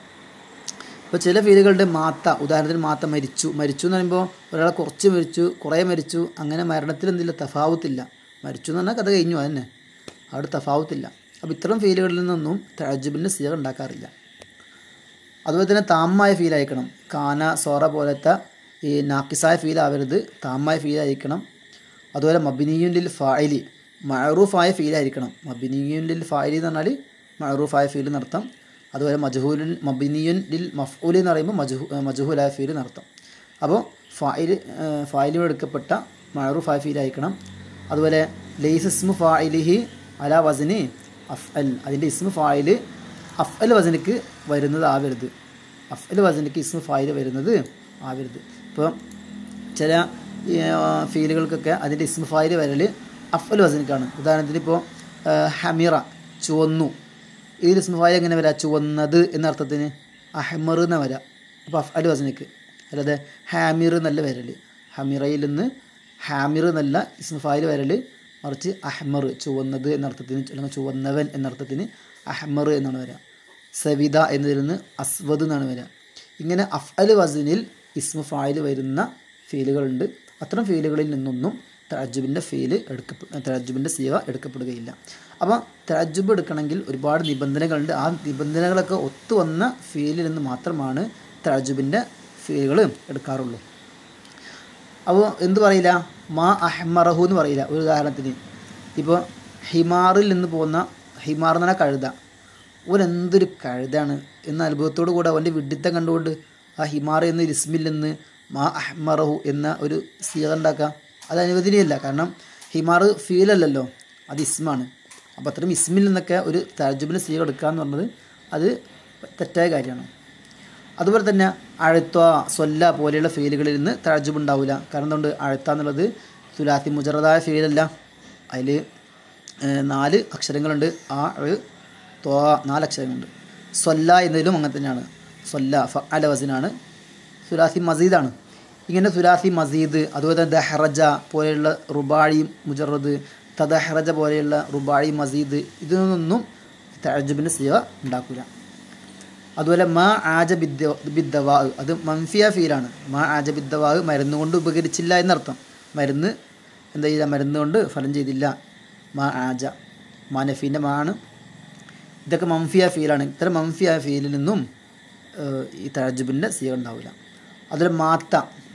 ഇപ്പോൾ ചില ഫീലുകളുടെ മാത്ത, ഉദാഹരണത്തിന് മാത്ത മരിച്ചു എന്ന് പറയുമ്പോൾ ഒരാളെ കുറച്ച് മരിച്ചു, കുറേ മരിച്ചു, അങ്ങനെ മരണത്തിൽ എന്തില്ല, തഫാവുത്തില്ല. മരിച്ചു എന്ന് പറഞ്ഞാൽ കഥ കഴിഞ്ഞു, അതന്നെ, അവിടെ തഫാവുത്തില്ല. അപ്പോൾ ഇത്തരം ഫീലുകളിൽ നിന്നൊന്നും തഅജ്ജുബിൻ്റെ സീഗ ഉണ്ടാക്കാറില്ല. അതുപോലെ തന്നെ താമായ ഫീലായിരിക്കണം. കാന സോറ പോലത്തെ ഈ നാക്കിസായ ഫീലാവരുത്, താമായ ഫീലായിരിക്കണം. അതുപോലെ മബ്നിയുൻ ലിൽ ഫാഇലി, മഅറൂഫായ ഫീലായിരിക്കണം. മബ്നിയുൻ ലിൽ ഫാഇലി എന്ന് പറഞ്ഞാൽ മഅറൂഫായ ഫീൽ എന്നർത്ഥം. അതുപോലെ മജ്ഹൂലുൻ മബ്നിയുൻ ലിൽ മഫ്ഊൽ എന്ന് പറയുമ്പോൾ മജ്ഹൂലായ ഫീൽ എന്നർത്ഥം. അപ്പോൾ ഫായിലിൽ എടുക്കപ്പെട്ട മഅറൂഫായ ഫീലായിരിക്കണം. അതുപോലെ ലൈസ ഇസ്മു ഫാഇലിഹി അലാ വസ്നി അഫ്അൽ, അതിൻ്റെ ഇസ്മു ഫായിൽ അഫ്അൽ വസ്നിക്ക് വരുന്നത് ആവരുത്. അഫ്അൽ വസ്നിക്ക് ഇസ്മു ഫായിൽ വരുന്നത് ആവരുത്. ഇപ്പോൾ ചില ഫീലുകൾക്കൊക്കെ അതിൻ്റെ ഇസ്മു ഫായിൽ വരൽ അഫ്അൽ വസ്നിക്കാണ്. ഉദാഹരണത്തിന് ഇപ്പോൾ ഹമിറ, ചുവന്നു, ഇതിൽ ഇസ്മു ഫായിൽ എങ്ങനെ വരാം? ചുവന്നത് എന്ന അർത്ഥത്തിന് അഹ്മർ എന്ന വരാം. അപ്പോൾ അഫ്അൽ വസ്നിക്ക്. അല്ലാതെ ഹാമിർ എന്നല്ല വരൽ. ഹമിറയിൽ നിന്ന് ഹാമിർ എന്നല്ല ഇസ്മു ഫായിൽ വരൽ, മറിച്ച് അഹ്മർ, ചുവന്നത് എന്നർത്ഥത്തിന്, അല്ലെങ്കിൽ ചുവന്നവൻ എന്നർത്ഥത്തിന് അഹ്മർ എന്നാണ് വരിക. സവിത എന്നതിൽ നിന്ന് അസ്വദ് എന്നാണ് വരിക. ഇങ്ങനെ അഫ്അൽ വസ്നിൽ ഇസ്മു ഫായിൽ വരുന്ന ഫീലുകളുണ്ട്. അത്തരം ഫീലുകളിൽ നിന്നൊന്നും തഅജ്ജുബിൻ്റെ സീഗ എടുക്കപ്പെടുകയില്ല. അപ്പോൾ തഅജ്ജുബ് എടുക്കണമെങ്കിൽ ഒരുപാട് നിബന്ധനകളുണ്ട്. ആ നിബന്ധനകളൊക്കെ ഒത്തു വന്ന ഫീലിൽ നിന്ന് മാത്രമാണ് തഅജ്ജുബിൻ്റെ ഫീലുകൾ എടുക്കാറുള്ളൂ. അപ്പോൾ എന്ത് പറയില്ല? മാ അഹ്മറഹു എന്ന് പറയില്ല. ഒരു ഉദാഹരണത്തിന് ഇപ്പോൾ ഹിമാറിൽ നിന്ന് പോകുന്ന, ഹിമാർ എന്ന് പറഞ്ഞാൽ കഴുത, ഓനെന്തൊരു കഴുതാണ് എന്ന അത്ഭുതത്തോടു കൂടെ അവൻ്റെ വിഡിത്തം കണ്ടുകൊണ്ട് ആ ഹിമാർ എന്ന ഇസ്മിൽ നിന്ന് മാ അഹ്മറഹു എന്ന ഒരു സീഗ ഉണ്ടാക്കുക അത് അനുവദനീയമല്ല. കാരണം ഹിമാർ ഫീലല്ലല്ലോ, അത് ഇസ്മാണ്. അപ്പോൾ അത്രയും ഇസ്മിൽ നിന്നൊക്കെ ഒരു തഅജ്ജുബിന് സീഗ എടുക്കുക എന്ന് പറഞ്ഞത് അത് തെറ്റായ കാര്യമാണ്. അതുപോലെ തന്നെ അഴുത്ത, സൊല്ല പോലെയുള്ള ഫീലുകളിൽ നിന്ന് തഅജ്ജുബ് ഉണ്ടാവില്ല. കാരണം എന്തുകൊണ്ട്? അഴുത്ത എന്നുള്ളത് സുലാത്തി മുജറദായ ഫീലല്ല. അതിൽ 4 അക്ഷരങ്ങളുണ്ട്. ആ ത്വ 4 അക്ഷരങ്ങളുണ്ട്. സൊല്ല എന്നതിലും അങ്ങനെ തന്നെയാണ്. സൊല്ല ഫഅല വസിനാണ്, സുലാസി മസീദാണ്. ഇങ്ങനെ സുലാസി മസീദ്, അതുപോലെ തന്നെ ദഹ്റജ പോലെയുള്ള റുബാഴി മുജറദ്, തദഹ്റജ പോലെയുള്ള റുബാഴി മസീദ്, ഇതിനൊന്നും തഅജ്ജുബിൻ്റെ സീഗ ഉണ്ടാക്കില്ല. അതുപോലെ മാ ആജ ബിദ്ദവാ, അത് മൻഫിയ ഫീലാണ്. മാ ആജ ബിദ്ദവാ മരുന്ന് കൊണ്ട് ഉപകരിച്ചില്ല എന്നർത്ഥം. മരുന്ന് എന്താ ചെയ്യില്ല, മരുന്ന് കൊണ്ട് ഫലം ചെയ്തില്ല. മാ ആജ മാനഫീൻ്റെ ആണ്. ഇതൊക്കെ മൻഫിയ ഫീലാണ്. ഇത്തരം മൻഫിയ ഫീലിൽ നിന്നും ഈ തഅജ്ജുബിൻ്റെ സീഗ ഉണ്ടാവില്ല. അതുപോലെ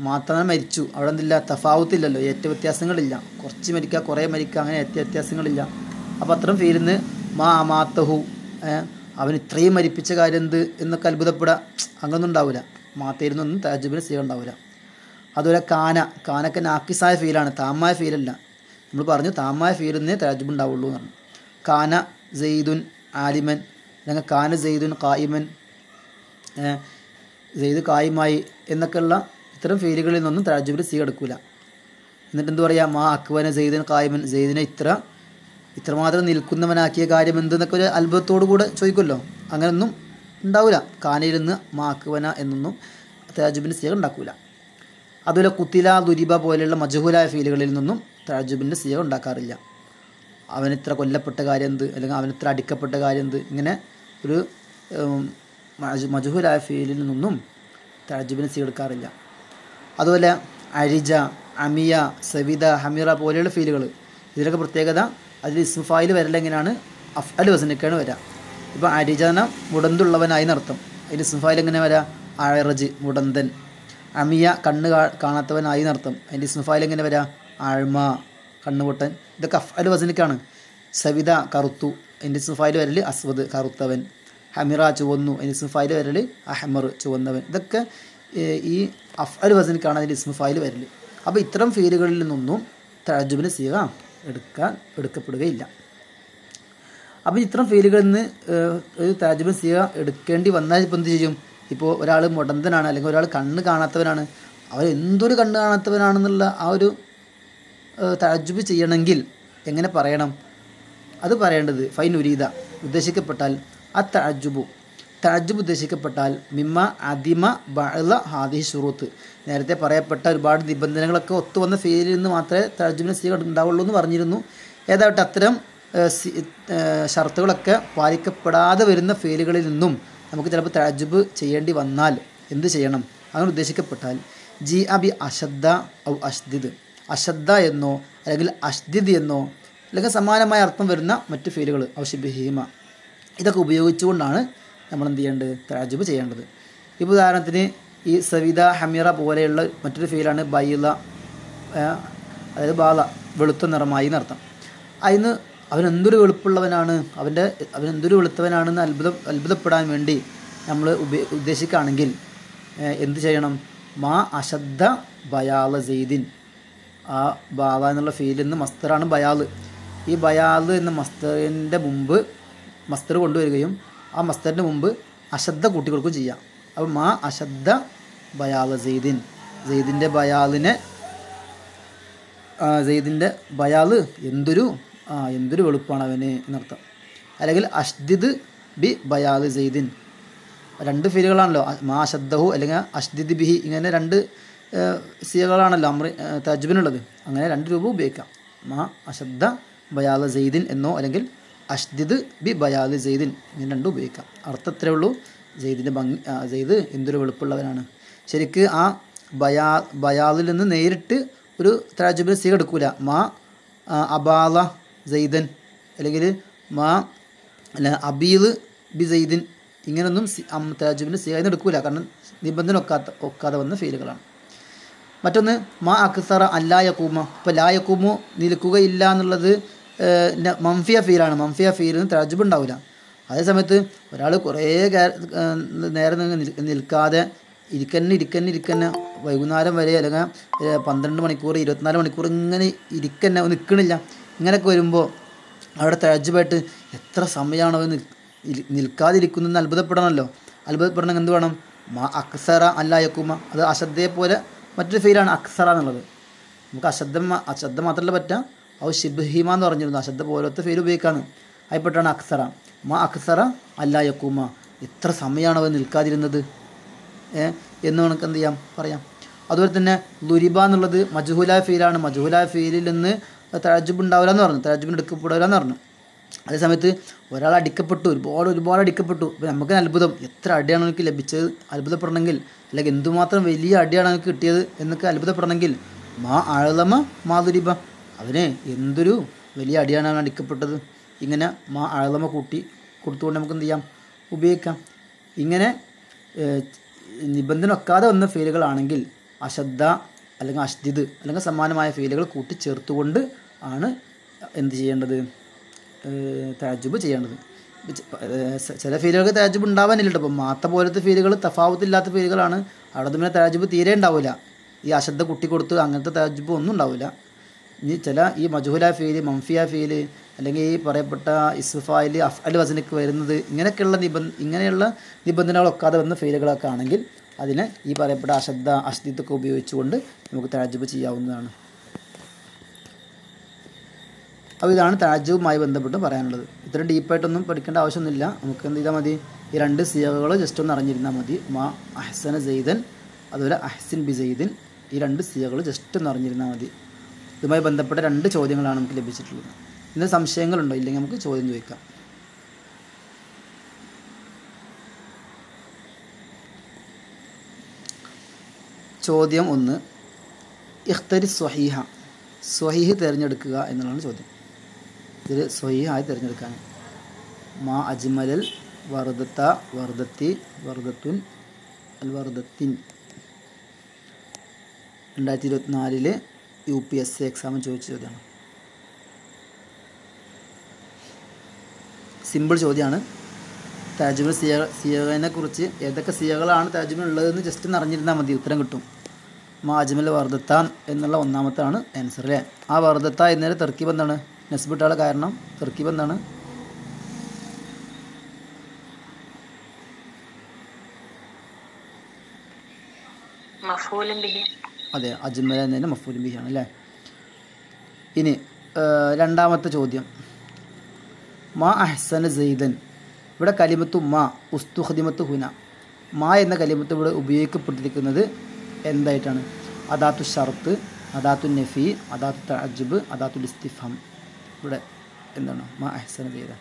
മാത്ത മരിച്ചു, അവിടെ എന്തില്ല, തഫാവുത്തില്ലല്ലോ, ഏറ്റ വ്യത്യാസങ്ങളില്ല. കുറച്ച് മരിക്കുക, കുറേ മരിക്കുക, അങ്ങനെ ഏറ്റ വ്യത്യാസങ്ങളില്ല. അപ്പോൾ അത്തരം ഫീലിൽ നിന്ന് മാ മാത്തഹു, അവൻ ഇത്രയും മരിപ്പിച്ച കാര്യം എന്ത് എന്നൊക്കെ അത്ഭുതപ്പെടുക, അങ്ങനൊന്നും ഉണ്ടാവില്ല. മാത്തയിരുന്നൊന്നും തഅജ്ജുബിന് സീഗ ഉണ്ടാവില്ല. അതുപോലെ കാനൊക്കെ നാക്കിസായ ഫീലാണ്, താമായ ഫീലല്ല. നമ്മൾ പറഞ്ഞു താമായ ഫീലിൽ നിന്നേ തഅജ്ജുബ് ഉണ്ടാവുള്ളൂ എന്ന് പറഞ്ഞു. കാന സെയ്ദുൻ ആലിമൻ, അല്ലെങ്കിൽ കാന സെയ്ദുൻ ഖായിമൻ, സെയ്ദ് കായിമായി എന്നൊക്കെയുള്ള ഇത്തരം ഫീലുകളിൽ നിന്നൊന്നും തഅജ്ജുബിന് സീഗ എടുക്കില്ല. എന്നിട്ട് എന്ത് പറയുക, മാ അക്വന സെയ്ദൻ ഖായിമൻ, സെയ്ദിനെ ഇത്രമാത്രം നിൽക്കുന്നവനാക്കിയ കാര്യം എന്തെന്നൊക്കെ ഒരു അത്ഭുതത്തോടു കൂടെ ചോദിക്കുമല്ലോ, അങ്ങനെയൊന്നും ഉണ്ടാവില്ല. കാനയിൽ നിന്ന് മാ അക്വന എന്നൊന്നും തഅജ്ജുബിന് സീഗ ഉണ്ടാക്കില്ല. അതുപോലെ കുത്തില, ദുരിബ പോലെയുള്ള മജ്ഹൂലായ ഫീലുകളിൽ നിന്നും തഅജ്ജുബിൻ്റെ സീഗ ഉണ്ടാക്കാറില്ല. അവനിത്ര കൊല്ലപ്പെട്ട കാര്യം എന്ത്, അല്ലെങ്കിൽ അവനിത്ര അടിക്കപ്പെട്ട കാര്യം എന്ത്, ഇങ്ങനെ ഒരു മജ്ഹൂലായ ഫീലിൽ നിന്നും തഅജ്ജുബിന് സീഗ എടുക്കാറില്ല. അതുപോലെ അരിജ, അമിയ, സവിത, ഹമീറ പോലെയുള്ള ഫീലുകൾ, ഇതിലൊക്കെ പ്രത്യേകത അതിൽ ഇസ്മു ഫായിൽ വരൽ എങ്ങനെയാണ്, അഫ്അൽ വസനൊക്കെയാണ് വരിക. ഇപ്പോൾ അരിജന മുടന്തുള്ളവനായി നടത്തും, അതിൽ ഇസ്മു ഫായിൽ എങ്ങനെ വരാം, അഴറജ് മുടന്തൻ. അമിയ കണ്ണ് കാണാത്തവനായി നടത്തും, അതിൻ്റെ ഇസ്മു ഫായിൽ എങ്ങനെ വരാം, ആഴ്മ കണ്ണുപൊട്ടൻ. ഇതൊക്കെ അഫ്അൽ വസനക്കാണ്. സവിത കറുത്തു, അതിൻ്റെ ഇസ്മു ഫായിൽ വരൽ അസ്വദ് കറുത്തവൻ. ഹമിറ ചുവന്നു, അതിൻ്റെ ഇസ്മു ഫായിൽ വരൽ അഹ്മർ ചുവന്നവൻ. ഇതൊക്കെ ഈ അഫ്അൽ വസനക്കാണ് അതിൻ്റെ ഇസ്മു ഫായിൽ വരൽ. അപ്പോൾ ഇത്തരം ഫീലുകളിൽ നിന്നൊന്നും തഅജ്ജുബിന് സീഗ എടുക്കപ്പെടുകയില്ല. അപ്പോൾ ഇത്തരം ഫീലുകളിൽ നിന്ന് ഒരു തഅജ്ജുബിന് സീഗ എടുക്കേണ്ടി വന്നാൽ ഇപ്പോൾ എന്ത് ചെയ്യും? ഇപ്പോൾ ഒരാൾ മുടന്തനാണ്, അല്ലെങ്കിൽ ഒരാൾ കണ്ണ് കാണാത്തവനാണ്, അവർ എന്തൊരു കണ്ണ് കാണാത്തവനാണെന്നുള്ള ആ ഒരു തഅജ്ജുബ് ചെയ്യണമെങ്കിൽ എങ്ങനെ പറയണം? അത് പറയേണ്ടത് ഫൈൻ ഉരീദ ഉദ്ദേശിക്കപ്പെട്ടാൽ തഅജ്ജുബ് ഉദ്ദേശിക്കപ്പെട്ടാൽ മിമ്മ അദിമ ബഅള ഹാദിഹി ശുറൂത്ത്, നേരത്തെ പറയപ്പെട്ട ഒരുപാട് നിബന്ധനകളൊക്കെ ഒത്തുവന്ന ഫീലിൽ നിന്ന് മാത്രമേ തഅജ്ജുബിന് സീഗ ഉണ്ടാവുള്ളൂ എന്ന് പറഞ്ഞിരുന്നു. ഏതാവട്ടെ അത്തരം ഷർത്തുകളൊക്കെ പാലിക്കപ്പെടാതെ വരുന്ന ഫീലുകളിൽ നിന്നും നമുക്ക് ചിലപ്പോൾ തഅജ്ജുബ് ചെയ്യേണ്ടി വന്നാൽ എന്ത് ചെയ്യണം? അങ്ങനെ ഉദ്ദേശിക്കപ്പെട്ടാൽ ജി അബി അഷദ്ദ ഔ അഷ്ദിദ്, അഷദ്ദ എന്നോ അല്ലെങ്കിൽ അഷ്ദിദ് എന്നോ അല്ലെങ്കിൽ സമാനമായ അർത്ഥം വരുന്ന മറ്റ് ഫീലുകൾ ഔഷിബിഹീമ, ഇതൊക്കെ ഉപയോഗിച്ചുകൊണ്ടാണ് നമ്മൾ എന്ത് ചെയ്യേണ്ടത്? തഅജ്ജുബ് ചെയ്യേണ്ടത്. ഇപ്പോൾ ഉദാഹരണത്തിന് ഈ സവിത, ഹമീറ പോലെയുള്ള മറ്റൊരു ഫീലാണ് ബൈല, അതായത് ബാല വെളുത്ത നിറമായി എന്നർത്ഥം. അതിന് അവനെന്തൊരു വെളുപ്പുള്ളവനാണ്, അവനെന്തൊരു വെളുത്തവനാണെന്ന് അത്ഭുതപ്പെടാൻ വേണ്ടി നമ്മൾ ഉദ്ദേശിക്കുകയാണെങ്കിൽ എന്ത് ചെയ്യണം? മാ അഷദ്ദ ബയാല സെയ്ദിൻ, ആ ബാല എന്നുള്ള ഫീലിൽ നിന്ന് മസ്തറാണ് ബയാൽ. ഈ ബയാൽ എന്ന മസ്തറിൻ്റെ മുമ്പ് മസ്തർ കൊണ്ടുവരികയും ആ മസ്തറിൻ്റെ മുമ്പ് അഷദ്ദ കൂട്ടിക്കൊടുക്കുകയും ചെയ്യാം. അപ്പോൾ മാ അഷദ്ദ ബയാല സെയ്ദിൻ, സെയ്ദിൻ്റെ ബയാൽ എന്തൊരു വെളുപ്പാണ് അവന് എന്നർത്ഥം. അല്ലെങ്കിൽ അഷ്ദിദ് ബി ബയാൽ സെയ്ദിൻ, 2 ഫീലുകളാണല്ലോ, മാ അഷദ്ദഹു അല്ലെങ്കിൽ അഷ്ദിദ് ബിഹി, ഇങ്ങനെ 2 സീഗകളാണല്ലോ തഅജ്ജുബിനുള്ളത്. അങ്ങനെ 2 രൂപ ഉപയോഗിക്കാം. മാ അഷദ്ദ ബയാൽ സെയ്ദിൻ എന്നോ അല്ലെങ്കിൽ അഷ്ദിദ് ബി ബയാൽ സെയ്ദിൻ, ഇങ്ങനെ 2 ഉപയോഗിക്കാം. അർത്ഥത്രേ ഉള്ളൂ, സെയ്ദ് എന്തൊരു വെളുപ്പുള്ളവനാണ്. ശരിക്ക് ആ ബയാലിൽ നിന്ന് നേരിട്ട് ഒരു തഅജ്ജുബിന് സീഗ എടുക്കൂല. മാ അബാല സെയ്ദൻ അല്ലെങ്കിൽ മാ അബീദ് ബി സെയ്ദിൻ, ഇങ്ങനൊന്നും തഅജ്ജുബിന് സീഗ എടുക്കൂല. കാരണം നിബന്ധന ഒക്കാതെ വന്ന ഫീലുകളാണ്. മറ്റൊന്ന് മാ അക്സറ അല്ലാ യക്കൂമ, ഇപ്പോൾ ലാ യക്കൂമു നിൽക്കുകയില്ല എന്നുള്ളത് മംഫിയ ഫീലാണ്. മംഫിയ ഫീലിന് തഅജ്ജുബ് ഉണ്ടാവില്ല. അതേസമയത്ത് ഒരാൾ കുറേ നേരം നിൽക്കാതെ ഇരിക്കന്നെ വൈകുന്നേരം വരെ അല്ലെങ്കിൽ 12 മണിക്കൂർ 24 മണിക്കൂർ ഇങ്ങനെ ഇരിക്കന്നെ നിൽക്കണില്ല. ഇങ്ങനെയൊക്കെ വരുമ്പോൾ അവിടെ തഅജ്ജുബായിട്ട് എത്ര സമയമാണ് അവൻ നിൽക്കാതിരിക്കുന്നതെന്ന് അത്ഭുതപ്പെടണമല്ലോ. അത്ഭുതപ്പെടണമെങ്കിൽ എന്ത് വേണം? മാ അക്സറ അല്ല യക്കുമ. അത് അശദ്ധയെ പോലെ മറ്റൊരു ഫീലാണ് അക്സറ എന്നുള്ളത്. നമുക്ക് അശദ്ധ മാത്രമല്ല പറ്റാം, ഔ ഷിബ്ഹിമ എന്ന് പറഞ്ഞിരുന്നു. അശദ്ധ പോലത്തെ ഫീൽ ഉപയോഗിക്കാണ്. അതിൽപ്പെട്ടാണ് അക്സറ. മാ അക്സറ അല്ല യക്കുമ. എത്ര സമയമാണ് അവൻ നിൽക്കാതിരുന്നത് എന്ന് നമുക്ക് എന്ത് ചെയ്യാം, പറയാം. അതുപോലെ തന്നെ ലുരിബ എന്നുള്ളത് മജ്ഹൂലായ ഫീലാണ്. മജ്ഹൂലായ ഫീലിൽ നിന്ന് തഅജ്ജുബ് ഉണ്ടാവില്ല എന്ന് പറഞ്ഞു, തഅജ്ജുബിന് എടുക്കപ്പെടില്ല എന്ന് പറഞ്ഞു. അതേസമയത്ത് ഒരാൾ അടിക്കപ്പെട്ടു, ഒരുപാട് അടിക്കപ്പെട്ടു. അപ്പോൾ നമുക്ക് അത്ഭുതം, എത്ര അടിയാണ് എനിക്ക് ലഭിച്ചത് അത്ഭുതപ്പെടണമെങ്കിൽ, അല്ലെങ്കിൽ എന്തുമാത്രം വലിയ അടിയാണ് എനിക്ക് കിട്ടിയത് എന്നൊക്കെ അത്ഭുതപ്പെടണമെങ്കിൽ മാ അഅ്ലമ മാ ദുരിബ, അവന് എന്തൊരു വലിയ അടിയാണ് അവൻ അടിക്കപ്പെട്ടത്. ഇങ്ങനെ മാ അഅ്ലമ കൂട്ടി കൊടുത്തുകൊണ്ട് നമുക്ക് എന്ത് ചെയ്യാം, ഉപയോഗിക്കാം. ഇങ്ങനെ നിബന്ധന വെക്കാതെ വന്ന ഫീലുകളാണെങ്കിൽ അശദ്ധ അല്ലെങ്കിൽ അഷ്ദിദ് അല്ലെങ്കിൽ സമാനമായ ഫീലുകൾ കൂട്ടിച്ചേർത്തുകൊണ്ട് ആണ് എന്ത് ചെയ്യേണ്ടത്, തഅജ്ജുബ് ചെയ്യേണ്ടത്. ചില ഫീലുകൾക്ക് തഅജ്ജുബ് ഉണ്ടാവാനില്ല കേട്ടോ. അപ്പോൾ മാത്ത പോലത്തെ ഫീലുകൾ തഫാവുത്തില്ലാത്ത ഫീലുകളാണ്. അവിടെ പിന്നെ തഅജ്ജുബ് തീരെ ഉണ്ടാവില്ല. ഈ അശദ്ധ കുട്ടി കൊടുത്ത് അങ്ങനത്തെ തഅജ്ജുബ് ഒന്നും ഉണ്ടാവില്ല. ഇനി ചില ഈ മജ്ഹൂല ഫീല്, മംഫിയ ഫീല്, അല്ലെങ്കിൽ ഈ പറയപ്പെട്ട ഇസ്ഫായിൽ അഫ്അൽ വസനക്ക് വരുന്നത് ഇങ്ങനെയുള്ള നിബന്ധനകൾ ഒക്കാതെ വന്ന ഫീലുകളൊക്കെ ആണെങ്കിൽ അതിനെ ഈ പറയപ്പെട്ട അശദ്ധ അഷ്ദിത്തൊക്കെ ഉപയോഗിച്ചുകൊണ്ട് നമുക്ക് തഅജ്ജുബ് ചെയ്യാവുന്നതാണ്. അപ്പോൾ ഇതാണ് തഅജ്ജുബുമായി ബന്ധപ്പെട്ട് പറയാനുള്ളത്. ഇത്ര ഡീപ്പായിട്ടൊന്നും പഠിക്കേണ്ട ആവശ്യമൊന്നുമില്ല. നമുക്ക് എന്ത് ചെയ്താൽ മതി, ഈ 2 സിയകൾ ജസ്റ്റ് ഒന്ന് അറിഞ്ഞിരുന്നാൽ മതി. മാ അഹ്സന സെയ്ദൻ, അതുപോലെ അഹ്സിൻ ബി സെയ്ദിൻ, ഈ 2 സിയകൾ ജസ്റ്റ് ഒന്ന് അറിഞ്ഞിരുന്നാൽ മതി. ഇതുമായി ബന്ധപ്പെട്ട 2 ചോദ്യങ്ങളാണ് നമുക്ക് ലഭിച്ചിട്ടുള്ളത്. ഇതിന് സംശയങ്ങളുണ്ടോ? ഇല്ലെങ്കിൽ നമുക്ക് ചോദ്യം ചോദിക്കാം. ചോദ്യം 1, ഇഖ്തരി സ്വഹീഹ, സ്വഹീഹ് തിരഞ്ഞെടുക്കുക എന്നുള്ളതാണ് ചോദ്യം. ഇതിൽ സ്വഹീഹായി തിരഞ്ഞെടുക്കാൻ മാ അജ്മലൽ വർദത്ത വർദത്തി വർദത്തുൻ അൽ വർദത്തിൻ 2024 UPSC എക്സാമിന് ചോദിച്ച ചോദ്യമാണ്. സിമ്പിൾ ചോദ്യമാണ്. തഅജ്ജുബ് സിയഗനെ കുറിച്ച് ഏതൊക്കെ സിയകളാണ് തഅജ്ജുബിന് ഉള്ളതെന്ന് ജസ്റ്റ് ഒന്ന് അറിഞ്ഞിരുന്നാൽ മതി, ഉത്തരം കിട്ടും. മാ അജ്മൽ വർദത്ത എന്നുള്ള ഒന്നാമത്താണ് ആൻസർ അല്ലേ. ആ വർദത്ത എന്നതിന് തർക്കീബ് എന്താണ്? നസ്ബിട്ടാളെ കാരണം തർക്കീബ് എന്താണ്? അതെ, അജ്മൽ എന്നതിന് മഫ്ഊലുൻ ബിഹി ആണ് അല്ലേ. ഇനി രണ്ടാമത്തെ ചോദ്യം, മാ അഹ്സന സെയ്ദൻ. ഇവിടെ കലിമത്തു മാ ഉസ്തുഖദിമത്ത് ഹുന, മാ എന്ന കലിമത്ത് ഇവിടെ ഉപയോഗിക്കപ്പെട്ടിരിക്കുന്നത് എന്തായിട്ടാണ്? അദാത്തു ഷർത്ത്, അദാത്തു നഫി, അദാത്തു തഅജ്ജുബ്, അദാത്തുൽ ഇസ്തിഫാം. ഇവിടെ എന്താണ് മാ അഹ്സന സെയ്ദൻ?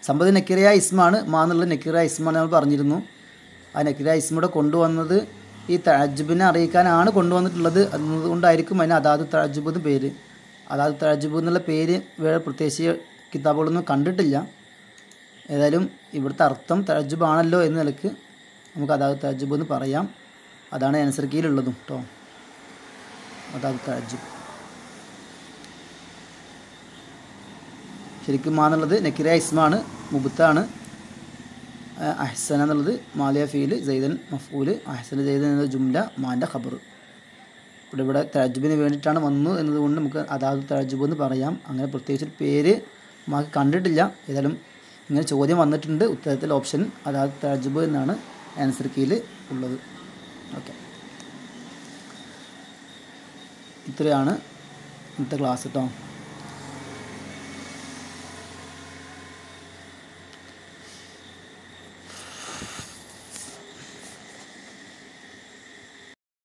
സംഭവം നക്കിറയ ഇസ്മാണ്. മാ എന്നുള്ള നക്കിറ ഇസ്മാണ് നമ്മൾ പറഞ്ഞിരുന്നു. ആ നക്കിറ ഇസ്മൂടെ കൊണ്ടുവന്നത് ഈ തഅജ്ജുബിനെ അറിയിക്കാനാണ് കൊണ്ടുവന്നിട്ടുള്ളത്. അതുകൊണ്ടായിരിക്കും അതിന് അദാത്തു തഅജ്ജുബ് എന്ന് പേര്. അദാത്തു തഅജ്ജുബ് എന്നുള്ള പേര് വേറെ പ്രത്യേകിച്ച് കിതാബുകളൊന്നും കണ്ടിട്ടില്ല. ഏതായാലും ഇവിടുത്തെ അർത്ഥം തഅജ്ജുബ് ആണല്ലോ എന്ന നിലക്ക് നമുക്ക് അദാത്തു തഅജ്ജുബ് എന്ന് പറയാം. അതാണ് ആൻസർ കീയിലുള്ളതും കേട്ടോ, അദാത്തു തഅജ്ജുബ്. ശരിക്കും മാ എന്നുള്ളത് നക്കിറ ഇസ്മാണ്, മുബത്താണ്. അഹ്സന എന്നുള്ളത് മാലിയ ഫീല്, സെയ്ദൻ മഫ്ഊല്, അഹ്സന സെയ്ദൻ എന്ന ജുംല മാൻ്റെ ഖബർ. ഇവിടെ തഅജ്ജുബിന് വേണ്ടിയിട്ടാണ് വന്നു എന്നതുകൊണ്ട് നമുക്ക് അദാത്തു തഅജ്ജുബ് എന്ന് പറയാം. അങ്ങനെ പ്രത്യേകിച്ച് പേര് മാക്ക് കണ്ടിട്ടില്ല. ഏതായാലും ഇങ്ങനെ ചോദ്യം വന്നിട്ടുണ്ട്. ഉത്തരത്തിൽ ഓപ്ഷൻ അദാത്തു തഅജ്ജുബ് എന്നാണ് ആൻസർ കീയിൽ ഉള്ളത്. ഓക്കെ, ഇത്രയാണ് ഇന്നത്തെ ക്ലാസ് കേട്ടോ.